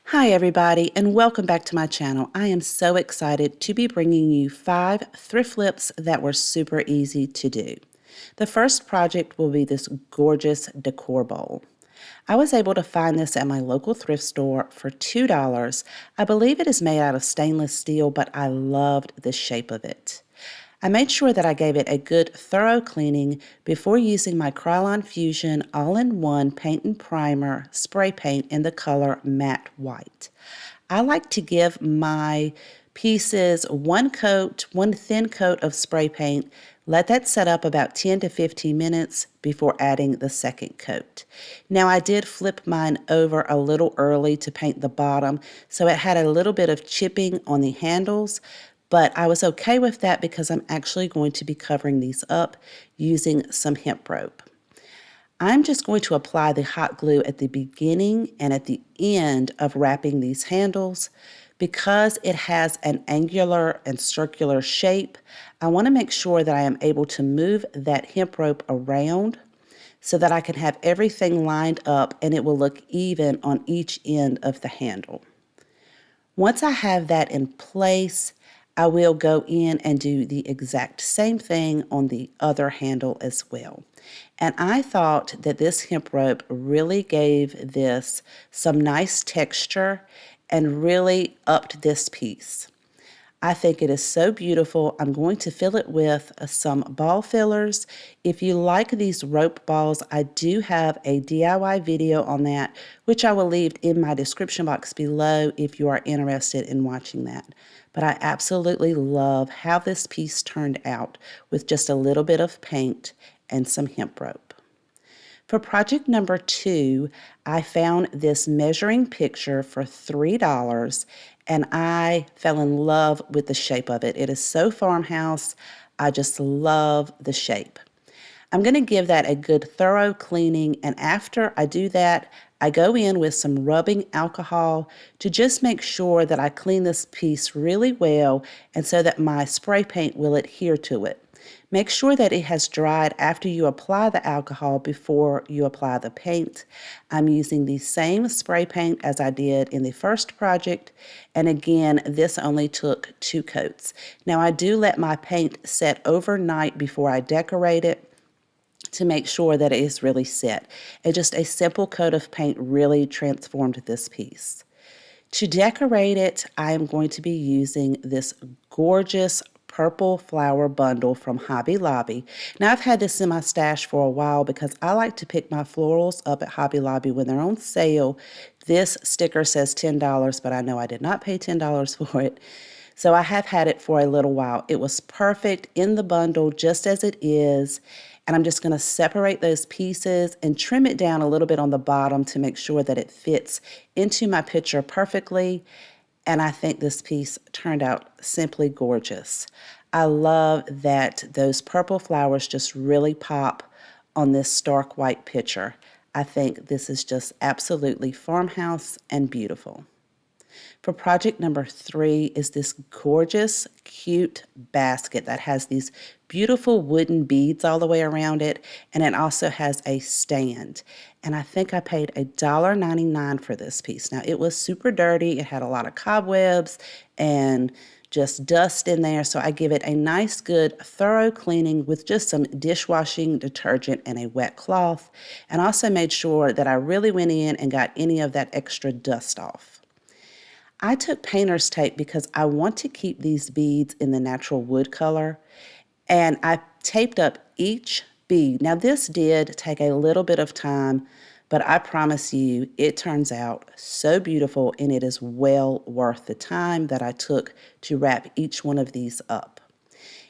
Hi everybody, and welcome back to my channel. I am so excited to be bringing you 5 thrift flips that were super easy to do. The first project will be this gorgeous decor bowl. I was able to find this at my local thrift store for $2. I believe it is made out of stainless steel, but I loved the shape of it. I made sure that I gave it a good thorough cleaning before using my Krylon Fusion all-in-one paint and primer spray paint in the color matte white. I like to give my pieces one thin coat of spray paint, let that set up about 10 to 15 minutes before adding the second coat. Now I did flip mine over a little early to paint the bottom, so it had a little bit of chipping on the handles, but I was okay with that because I'm actually going to be covering these up using some hemp rope. I'm just going to apply the hot glue at the beginning and at the end of wrapping these handles. Because it has an angular and circular shape, I want to make sure that I am able to move that hemp rope around so that I can have everything lined up and it will look even on each end of the handle. Once I have that in place, I will go in and do the exact same thing on the other handle as well. And I thought that this hemp rope really gave this some nice texture and really upped this piece. I think it is so beautiful. I'm going to fill it with some ball fillers. If you like these rope balls, I do have a DIY video on that, which I will leave in my description box below if you are interested in watching that. But I absolutely love how this piece turned out with just a little bit of paint and some hemp rope. For project number 2, I found this measuring picture for $3 and I fell in love with the shape of it. It is so farmhouse. I just love the shape. I'm going to give that a good thorough cleaning, and after I do that, I go in with some rubbing alcohol to just make sure that I clean this piece really well and so that my spray paint will adhere to it. Make sure that it has dried after you apply the alcohol before you apply the paint. I'm using the same spray paint as I did in the first project, and again, this only took 2 coats. Now I do let my paint set overnight before I decorate it to make sure that it is really set. And just a simple coat of paint really transformed this piece. To decorate it, I am going to be using this gorgeous purple flower bundle from Hobby Lobby. Now I've had this in my stash for a while because I like to pick my florals up at Hobby Lobby when they're on sale. This sticker says $10, but I know I did not pay $10 for it. So I have had it for a little while. It was perfect in the bundle just as it is. And I'm just going to separate those pieces and trim it down a little bit on the bottom to make sure that it fits into my picture perfectly. And I think this piece turned out simply gorgeous. I love that those purple flowers just really pop on this stark white picture. I think this is just absolutely farmhouse and beautiful. For project number 3 is this gorgeous, cute basket that has these beautiful wooden beads all the way around it, and it also has a stand. And I think I paid $1.99 for this piece. Now, it was super dirty. It had a lot of cobwebs and just dust in there, so I give it a nice, good, thorough cleaning with just some dishwashing detergent and a wet cloth, and also made sure that I really went in and got any of that extra dust off. I took painter's tape because I want to keep these beads in the natural wood color, and I taped up each bead. Now this did take a little bit of time, but I promise you it turns out so beautiful, and it is well worth the time that I took to wrap each one of these up.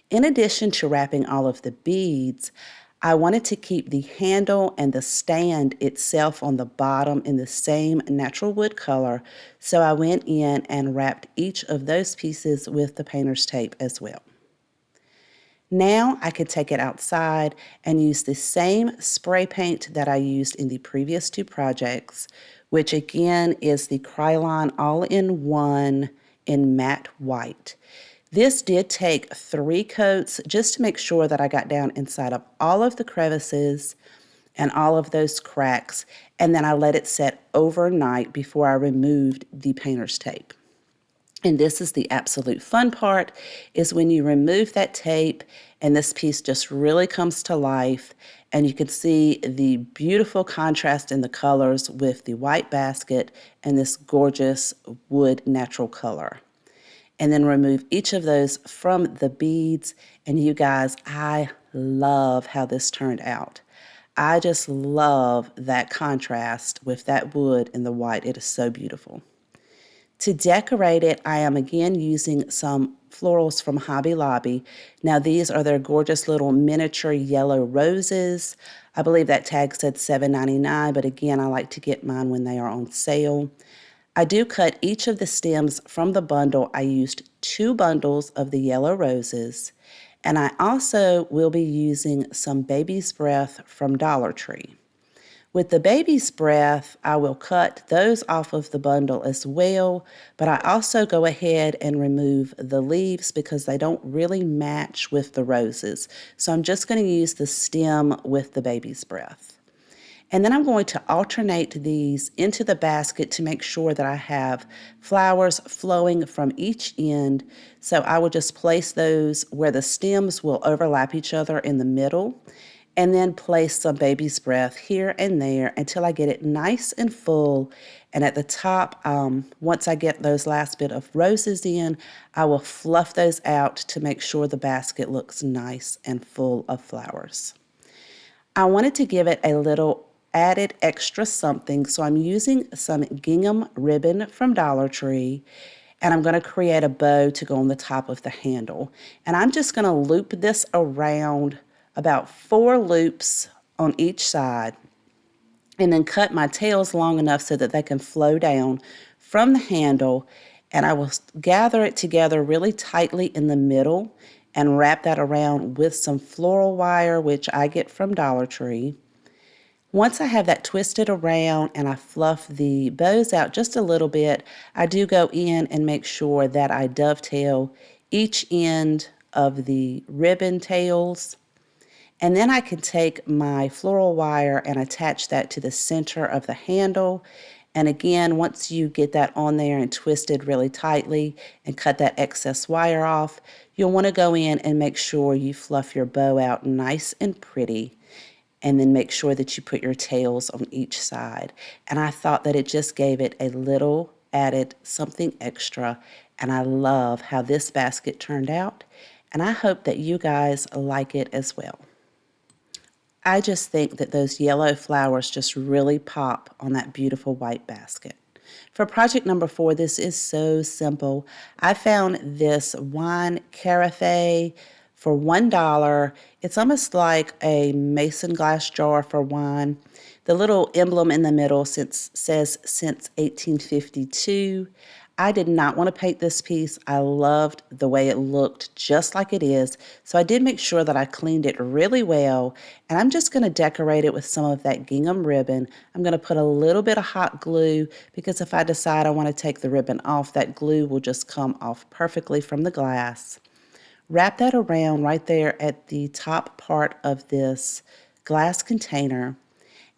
In addition to wrapping all of the beads, I wanted to keep the handle and the stand itself on the bottom in the same natural wood color, so I went in and wrapped each of those pieces with the painter's tape as well. Now I could take it outside and use the same spray paint that I used in the previous 2 projects, which again is the Krylon all-in-one in matte white. This did take 3 coats just to make sure that I got down inside of all of the crevices and all of those cracks, and then I let it set overnight before I removed the painter's tape. And this is the absolute fun part, is when you remove that tape and this piece just really comes to life, and you can see the beautiful contrast in the colors with the white basket and this gorgeous wood natural color. And then remove each of those from the beads. And you guys, I love how this turned out. I just love that contrast with that wood and the white. It is so beautiful. To decorate it, I am again using some florals from Hobby Lobby. Now these are their gorgeous little miniature yellow roses. I believe that tag said $7.99, but again, I like to get mine when they are on sale. I do cut each of the stems from the bundle. I used 2 bundles of the yellow roses, and I also will be using some Baby's Breath from Dollar Tree. With the Baby's Breath, I will cut those off of the bundle as well, but I also go ahead and remove the leaves because they don't really match with the roses. So I'm just going to use the stem with the Baby's Breath. And then I'm going to alternate these into the basket to make sure that I have flowers flowing from each end. So I will just place those where the stems will overlap each other in the middle, and then place some Baby's Breath here and there until I get it nice and full. And at the top, once I get those last bit of roses in, I will fluff those out to make sure the basket looks nice and full of flowers. I wanted to give it a little added extra something, so I'm using some gingham ribbon from Dollar Tree, and I'm going to create a bow to go on the top of the handle. And I'm just going to loop this around about 4 loops on each side, and then cut my tails long enough so that they can flow down from the handle, and I will gather it together really tightly in the middle and wrap that around with some floral wire, which I get from Dollar Tree. Once I have that twisted around and I fluff the bows out just a little bit, I do go in and make sure that I dovetail each end of the ribbon tails. And then I can take my floral wire and attach that to the center of the handle. And again, once you get that on there and twisted really tightly and cut that excess wire off, you'll want to go in and make sure you fluff your bow out nice and pretty. And then make sure that you put your tails on each side. And I thought that it just gave it a little added something extra. And I love how this basket turned out. And I hope that you guys like it as well. I just think that those yellow flowers just really pop on that beautiful white basket. For project number 4, this is so simple. I found this wine carafe for $1. It's almost like a mason glass jar for wine. The little emblem in the middle says since 1852. I did not want to paint this piece. I loved the way it looked just like it is. So I did make sure that I cleaned it really well. And I'm just going to decorate it with some of that gingham ribbon. I'm going to put a little bit of hot glue because if I decide I want to take the ribbon off, that glue will just come off perfectly from the glass. Wrap that around right there at the top part of this glass container.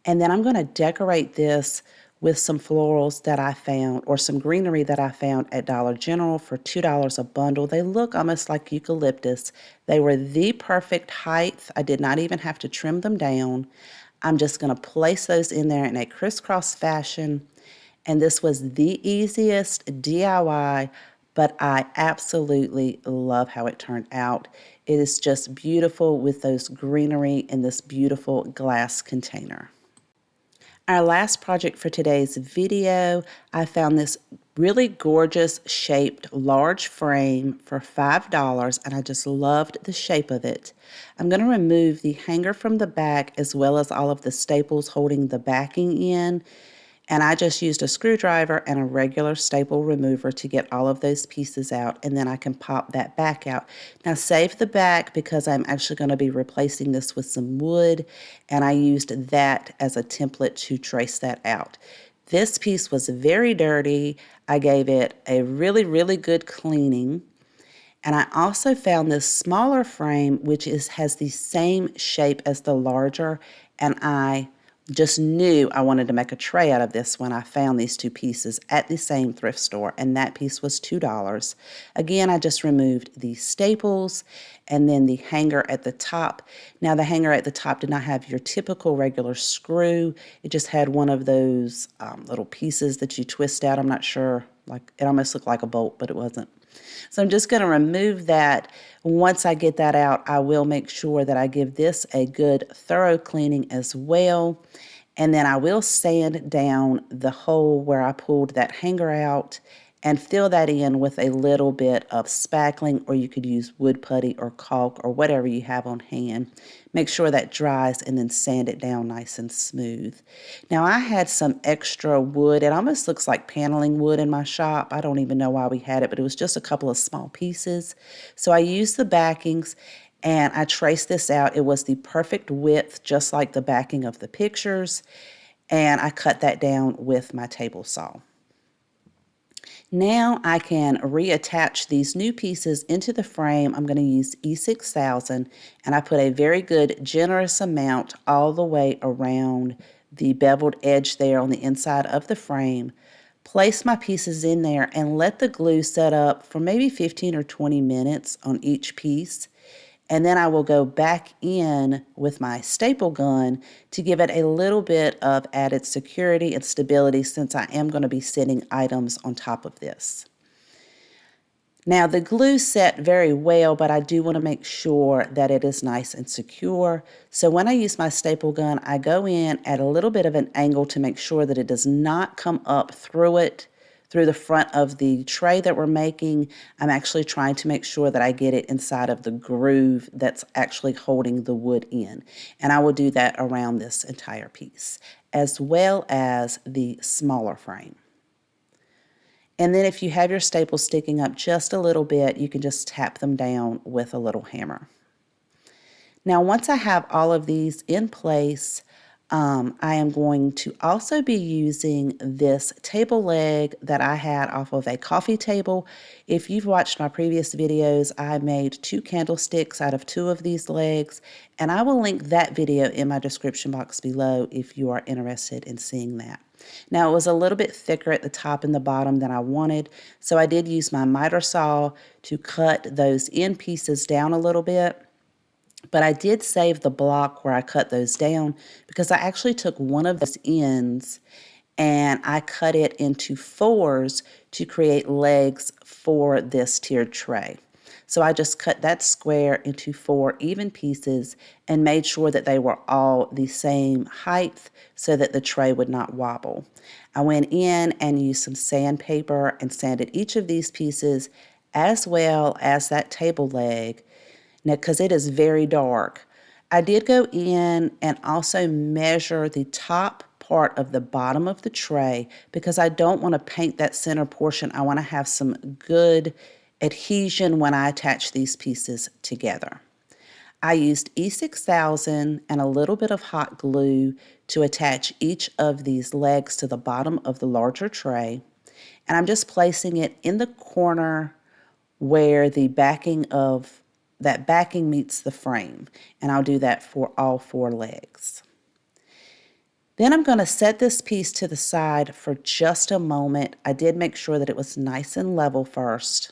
And then I'm going to decorate this with some florals that I found, or some greenery that I found at Dollar General for $2 a bundle. They look almost like eucalyptus. They were the perfect height. I did not even have to trim them down. I'm just going to place those in there in a crisscross fashion. And this was the easiest DIY, but I absolutely love how it turned out. It is just beautiful with those greenery in this beautiful glass container. Our last project for today's video, I found this really gorgeous shaped large frame for $5, and I just loved the shape of it. I'm going to remove the hanger from the back as well as all of the staples holding the backing in. And I just used a screwdriver and a regular staple remover to get all of those pieces out, and then I can pop that back out. Now save the back because I'm actually going to be replacing this with some wood, and I used that as a template to trace that out. This piece was very dirty. I gave it a really, really good cleaning. And I also found this smaller frame, which has the same shape as the larger, and I just knew I wanted to make a tray out of this when I found these two pieces at the same thrift store, and that piece was $2. Again, I just removed the staples and then the hanger at the top. Now, the hanger at the top did not have your typical regular screw. It just had one of those little pieces that you twist out. I'm not sure, like it almost looked like a bolt, but it wasn't. So I'm just going to remove that. Once I get that out, I will make sure that I give this a good thorough cleaning as well. And then I will sand down the hole where I pulled that hanger out and fill that in with a little bit of spackling, or you could use wood putty or caulk or whatever you have on hand. Make sure that dries and then sand it down nice and smooth. Now I had some extra wood. It almost looks like paneling wood in my shop. I don't even know why we had it, but it was just a couple of small pieces. So I used the backings and I traced this out. It was the perfect width, just like the backing of the pictures. And I cut that down with my table saw. Now I can reattach these new pieces into the frame. I'm going to use E6000, and I put a very good generous amount all the way around the beveled edge there on the inside of the frame. Place my pieces in there and let the glue set up for maybe 15 or 20 minutes on each piece. And then I will go back in with my staple gun to give it a little bit of added security and stability, since I am going to be setting items on top of this. Now the glue set very well, but I do want to make sure that it is nice and secure. So when I use my staple gun, I go in at a little bit of an angle to make sure that it does not come up through the front of the tray that we're making. I'm actually trying to make sure that I get it inside of the groove that's actually holding the wood in. And I will do that around this entire piece, as well as the smaller frame. And then if you have your staples sticking up just a little bit, you can just tap them down with a little hammer. Now, once I have all of these in place, I am going to also be using this table leg that I had off of a coffee table. If you've watched my previous videos, I made 2 candlesticks out of 2 of these legs, and I will link that video in my description box below if you are interested in seeing that. Now, it was a little bit thicker at the top and the bottom than I wanted, so I did use my miter saw to cut those end pieces down a little bit. But I did save the block where I cut those down, because I actually took one of those ends and I cut it into 4s to create legs for this tiered tray. So I just cut that square into 4 even pieces and made sure that they were all the same height so that the tray would not wobble. I went in and used some sandpaper and sanded each of these pieces, as well as that table leg. Now, because it is very dark, I did go in and also measure the top part of the bottom of the tray, because I don't want to paint that center portion. I want to have some good adhesion when I attach these pieces together. I used E6000 and a little bit of hot glue to attach each of these legs to the bottom of the larger tray, and I'm just placing it in the corner where the backing meets the frame, and I'll do that for all 4 legs. Then I'm going to set this piece to the side for just a moment. I did make sure that it was nice and level first.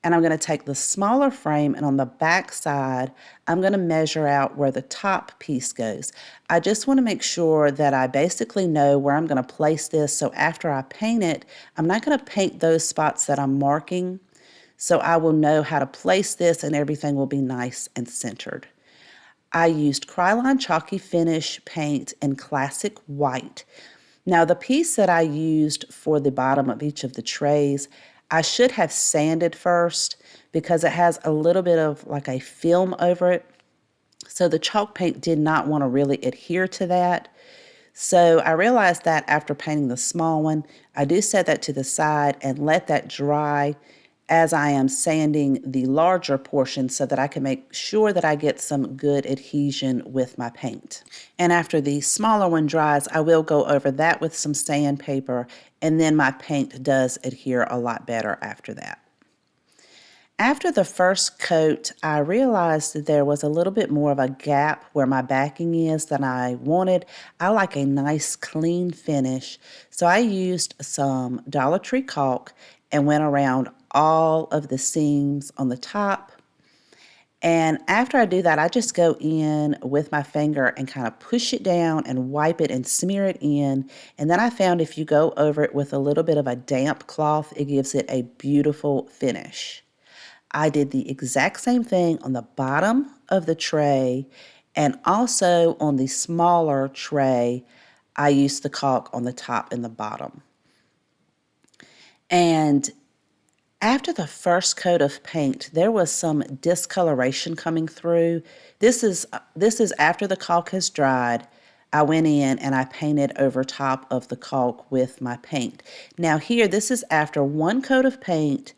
And I'm going to take the smaller frame, and on the back side, I'm going to measure out where the top piece goes. I just want to make sure that I basically know where I'm going to place this, so after I paint it, I'm not going to paint those spots that I'm marking. So I will know how to place this and everything will be nice and centered. I used Krylon Chalky Finish paint in Classic White. Now the piece that I used for the bottom of each of the trays, I should have sanded first, because it has a little bit of like a film over it. So the chalk paint did not want to really adhere to that. So I realized that after painting the small one, I do set that to the side and let that dry as I am sanding the larger portion, so that I can make sure that I get some good adhesion with my paint. And after the smaller one dries, I will go over that with some sandpaper, and then my paint does adhere a lot better after that. After the first coat, I realized that there was a little bit more of a gap where my backing is than I wanted. I like a nice clean finish, so I used some Dollar Tree caulk and went around all of the seams on the top. And after I do that, I just go in with my finger and kind of push it down and wipe it and smear it in. And then I found if you go over it with a little bit of a damp cloth, it gives it a beautiful finish. I did the exact same thing on the bottom of the tray, and also on the smaller tray, I used the caulk on the top and the bottom. And after the first coat of paint, there was some discoloration coming through. This is after the caulk has dried. I went in and I painted over top of the caulk with my paint. Now here, this is after one coat of paint,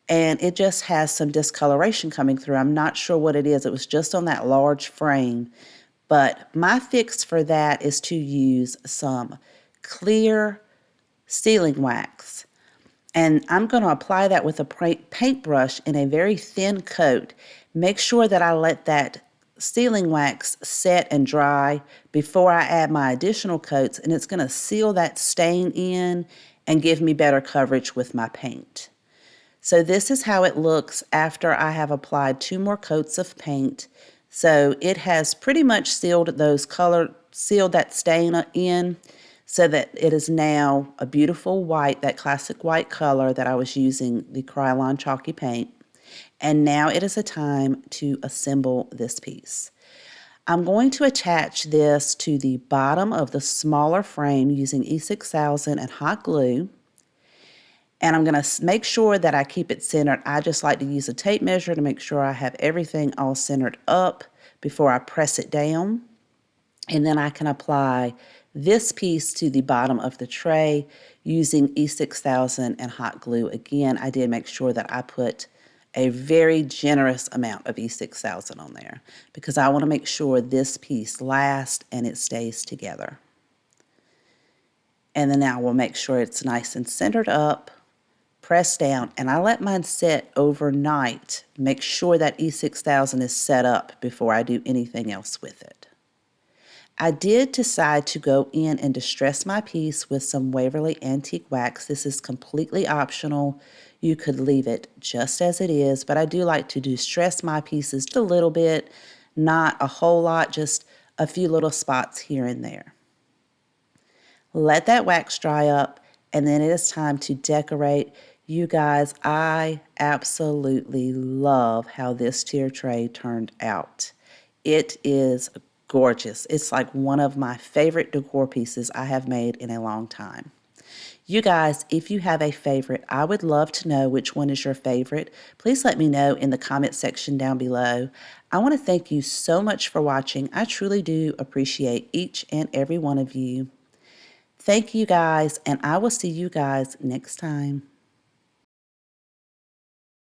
and it just has some discoloration coming through. I'm not sure what it is. It was just on that large frame. But my fix for that is to use some clear sealing wax. And I'm going to apply that with a paintbrush in a very thin coat. Make sure that I let that sealing wax set and dry before I add my additional coats, and it's going to seal that stain in and give me better coverage with my paint. So this is how it looks after I have applied 2 more coats of paint. So it has pretty much sealed that stain in, so that it is now a beautiful white, that classic white color that I was using the Krylon chalky paint. And now it is a time to assemble this piece. I'm going to attach this to the bottom of the smaller frame using E6000 and hot glue. And I'm going to make sure that I keep it centered. I just like to use a tape measure to make sure I have everything all centered up before I press it down. And then I can apply this piece to the bottom of the tray using E6000 and hot glue. Again, I did make sure that I put a very generous amount of E6000 on there because I want to make sure this piece lasts and it stays together. And then now we'll make sure it's nice and centered up. Press down, and I let mine set overnight. Make sure that E6000 is set up before I do anything else with it. I did decide to go in and distress my piece with some Waverly Antique Wax. This is completely optional. You could leave it just as it is, but I do like to distress my pieces just a little bit, not a whole lot, just a few little spots here and there. Let that wax dry up, and then it is time to decorate. You guys, I absolutely love how this tier tray turned out. It is gorgeous. It's like one of my favorite decor pieces I have made in a long time. You guys, if you have a favorite, I would love to know which one is your favorite. Please let me know in the comment section down below. I want to thank you so much for watching. I truly do appreciate each and every one of you. Thank you guys, and I will see you guys next time.